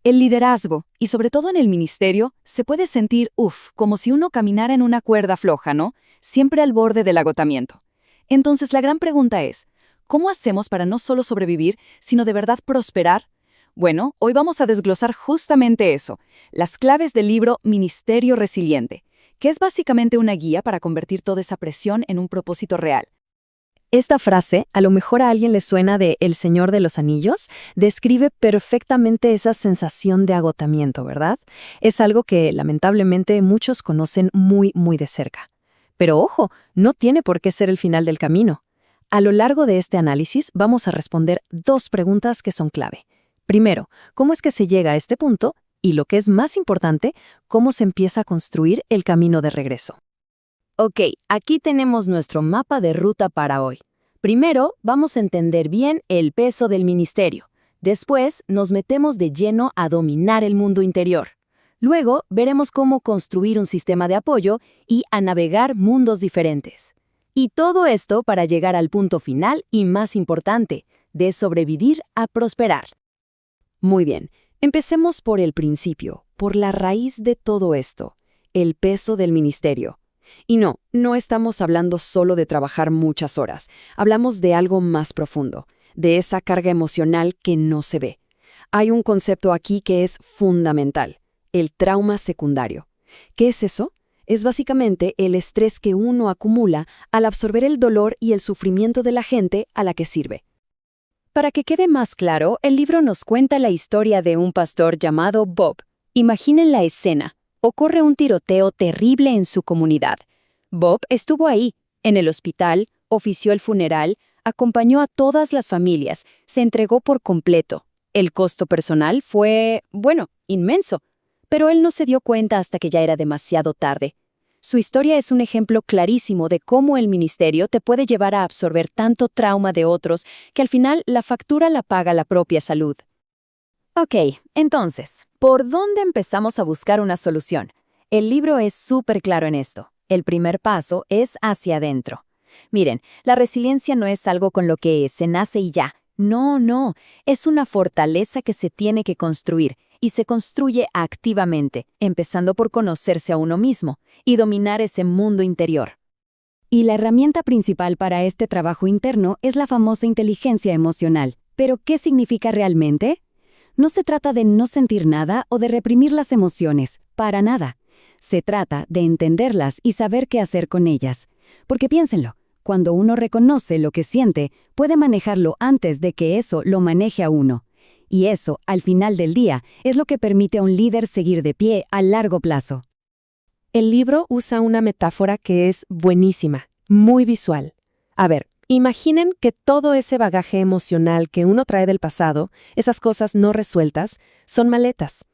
El liderazgo, y sobre todo en el ministerio, se puede sentir, como si uno caminara en una cuerda floja, ¿no? Siempre al borde del agotamiento. Entonces la gran pregunta es, ¿cómo hacemos para no solo sobrevivir, sino de verdad prosperar? Bueno, hoy vamos a desglosar justamente eso, las claves del libro Ministerio Resiliente, que es básicamente una guía para convertir toda esa presión en un propósito real. Esta frase, a lo mejor a alguien le suena de El Señor de los Anillos, describe perfectamente esa sensación de agotamiento, ¿verdad? Es algo que, lamentablemente, muchos conocen muy de cerca. Pero ojo, no tiene por qué ser el final del camino. A lo largo de este análisis vamos a responder dos preguntas que son clave. Primero, ¿cómo es que se llega a este punto? Y lo que es más importante, ¿cómo se empieza a construir el camino de regreso? Ok, aquí tenemos nuestro mapa de ruta para hoy. Primero, vamos a entender bien el peso del ministerio. Después, nos metemos de lleno a dominar el mundo interior. Luego, veremos cómo construir un sistema de apoyo y a navegar mundos diferentes. Y todo esto para llegar al punto final y más importante, de sobrevivir a prosperar. Muy bien, empecemos por el principio, por la raíz de todo esto, el peso del ministerio. Y no estamos hablando solo de trabajar muchas horas, hablamos de algo más profundo, de esa carga emocional que no se ve. Hay un concepto aquí que es fundamental, el trauma secundario. ¿Qué es eso? Es básicamente el estrés que uno acumula al absorber el dolor y el sufrimiento de la gente a la que sirve. Para que quede más claro, el libro nos cuenta la historia de un pastor llamado Bob. Imaginen la escena. Ocurre un tiroteo terrible en su comunidad. Bob estuvo ahí, en el hospital, ofició el funeral, acompañó a todas las familias, se entregó por completo. El costo personal fue, inmenso, pero él no se dio cuenta hasta que ya era demasiado tarde. Su historia es un ejemplo clarísimo de cómo el ministerio te puede llevar a absorber tanto trauma de otros que al final la factura la paga la propia salud. Ok, entonces, ¿por dónde empezamos a buscar una solución? El libro es súper claro en esto. El primer paso es hacia adentro. Miren, la resiliencia no es algo con lo que se nace y ya. No, es una fortaleza que se tiene que construir y se construye activamente, empezando por conocerse a uno mismo y dominar ese mundo interior. Y la herramienta principal para este trabajo interno es la famosa inteligencia emocional. ¿Pero qué significa realmente? No se trata de no sentir nada o de reprimir las emociones, para nada. Se trata de entenderlas y saber qué hacer con ellas. Porque piénsenlo, cuando uno reconoce lo que siente, puede manejarlo antes de que eso lo maneje a uno. Y eso, al final del día, es lo que permite a un líder seguir de pie a largo plazo. El libro usa una metáfora que es buenísima, muy visual. A ver, imaginen que todo ese bagaje emocional que uno trae del pasado, esas cosas no resueltas, son maletas.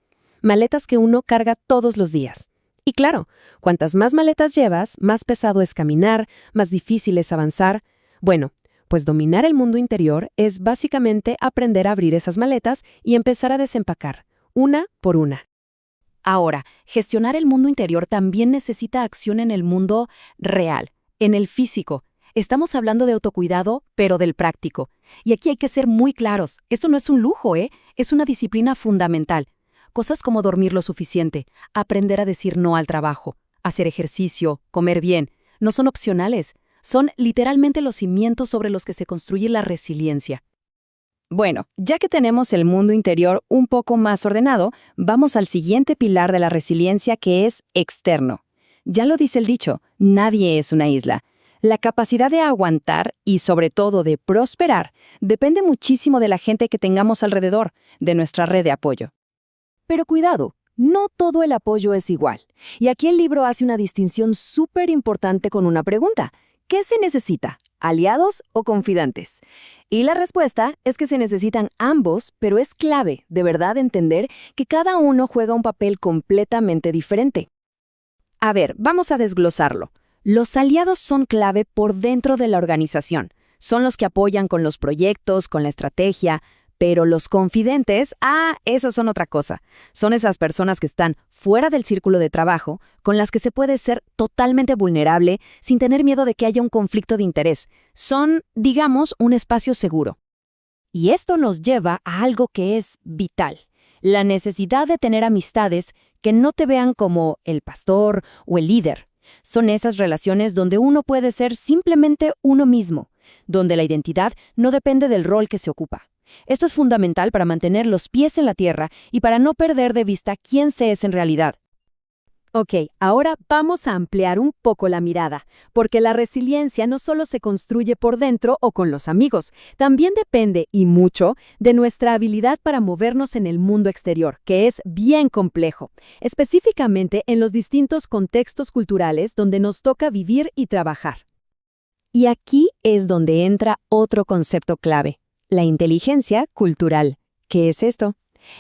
Maletas que uno carga todos los días. Y claro, cuantas más maletas llevas, más pesado es caminar, más difícil es avanzar. Bueno, pues dominar el mundo interior es básicamente aprender a abrir esas maletas y empezar a desempacar, una por una. Ahora, gestionar el mundo interior también necesita acción en el mundo real, en el físico. Estamos hablando de autocuidado, pero del práctico. Y aquí hay que ser muy claros. Esto no es un lujo, es una disciplina fundamental. Cosas como dormir lo suficiente, aprender a decir no al trabajo, hacer ejercicio, comer bien, no son opcionales. Son literalmente los cimientos sobre los que se construye la resiliencia. Bueno, ya que tenemos el mundo interior un poco más ordenado, vamos al siguiente pilar de la resiliencia, que es externo. Ya lo dice el dicho, nadie es una isla. La capacidad de aguantar y sobre todo de prosperar depende muchísimo de la gente que tengamos alrededor, de nuestra red de apoyo. Pero cuidado, no todo el apoyo es igual. Y aquí el libro hace una distinción súper importante con una pregunta. ¿Qué se necesita? ¿Aliados o confidentes? Y la respuesta es que se necesitan ambos, pero es clave, de verdad, entender que cada uno juega un papel completamente diferente. A ver, vamos a desglosarlo. Los aliados son clave por dentro de la organización. Son los que apoyan con los proyectos, con la estrategia. Pero los confidentes, esos son otra cosa. Son esas personas que están fuera del círculo de trabajo, con las que se puede ser totalmente vulnerable sin tener miedo de que haya un conflicto de interés. Son, digamos, un espacio seguro. Y esto nos lleva a algo que es vital, la necesidad de tener amistades que no te vean como el pastor o el líder. Son esas relaciones donde uno puede ser simplemente uno mismo, donde la identidad no depende del rol que se ocupa. Esto es fundamental para mantener los pies en la tierra y para no perder de vista quién se es en realidad. Ok, ahora vamos a ampliar un poco la mirada, porque la resiliencia no solo se construye por dentro o con los amigos, también depende, y mucho, de nuestra habilidad para movernos en el mundo exterior, que es bien complejo, específicamente en los distintos contextos culturales donde nos toca vivir y trabajar. Y aquí es donde entra otro concepto clave, la inteligencia cultural. ¿Qué es esto?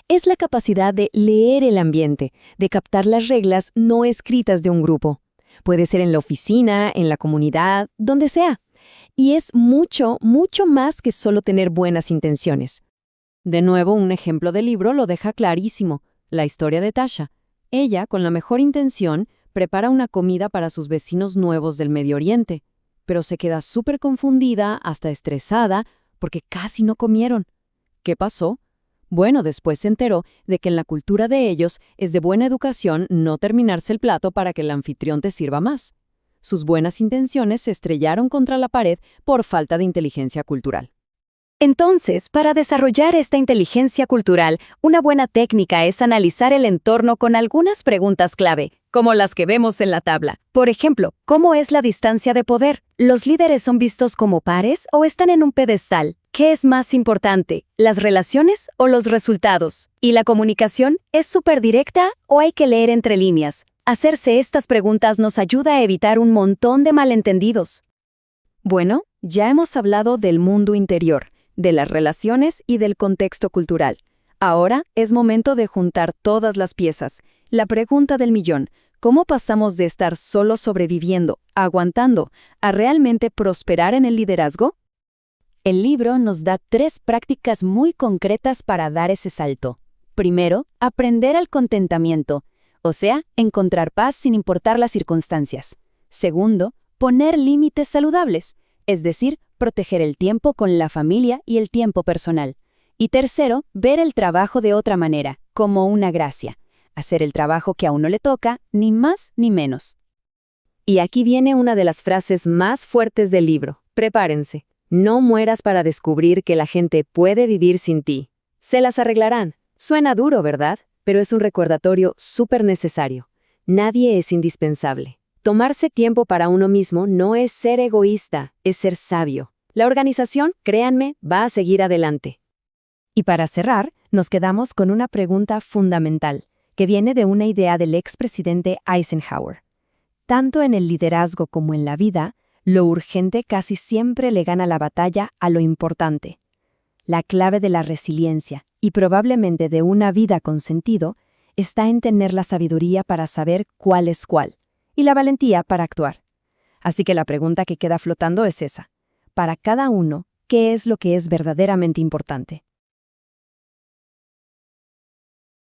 Es la capacidad de leer el ambiente, de captar las reglas no escritas de un grupo. Puede ser en la oficina, en la comunidad, donde sea. Y es mucho, mucho más que solo tener buenas intenciones. De nuevo, un ejemplo del libro lo deja clarísimo, la historia de Tasha. Ella, con la mejor intención, prepara una comida para sus vecinos nuevos del Medio Oriente, pero se queda súper confundida, hasta estresada, porque casi no comieron. ¿Qué pasó? Bueno, después se enteró de que en la cultura de ellos es de buena educación no terminarse el plato para que el anfitrión te sirva más. Sus buenas intenciones se estrellaron contra la pared por falta de inteligencia cultural. Entonces, para desarrollar esta inteligencia cultural, una buena técnica es analizar el entorno con algunas preguntas clave, como las que vemos en la tabla. Por ejemplo, ¿cómo es la distancia de poder? ¿Los líderes son vistos como pares o están en un pedestal? ¿Qué es más importante, las relaciones o los resultados? ¿Y la comunicación es súper directa o hay que leer entre líneas? Hacerse estas preguntas nos ayuda a evitar un montón de malentendidos. Bueno, ya hemos hablado del mundo interior, de las relaciones y del contexto cultural. Ahora es momento de juntar todas las piezas. La pregunta del millón: ¿cómo pasamos de estar solo sobreviviendo, aguantando, a realmente prosperar en el liderazgo? El libro nos da 3 prácticas muy concretas para dar ese salto. Primero, aprender al contentamiento, o sea, encontrar paz sin importar las circunstancias. Segundo, poner límites saludables, es decir, proteger el tiempo con la familia y el tiempo personal. Y tercero, ver el trabajo de otra manera, como una gracia. Hacer el trabajo que a uno le toca, ni más ni menos. Y aquí viene una de las frases más fuertes del libro. Prepárense. No mueras para descubrir que la gente puede vivir sin ti. Se las arreglarán. Suena duro, ¿verdad? Pero es un recordatorio súper necesario. Nadie es indispensable. Tomarse tiempo para uno mismo no es ser egoísta, es ser sabio. La organización, créanme, va a seguir adelante. Y para cerrar, nos quedamos con una pregunta fundamental, que viene de una idea del expresidente Eisenhower. Tanto en el liderazgo como en la vida, lo urgente casi siempre le gana la batalla a lo importante. La clave de la resiliencia, y probablemente de una vida con sentido, está en tener la sabiduría para saber cuál es cuál, y la valentía para actuar. Así que la pregunta que queda flotando es esa. Para cada uno, ¿qué es lo que es verdaderamente importante?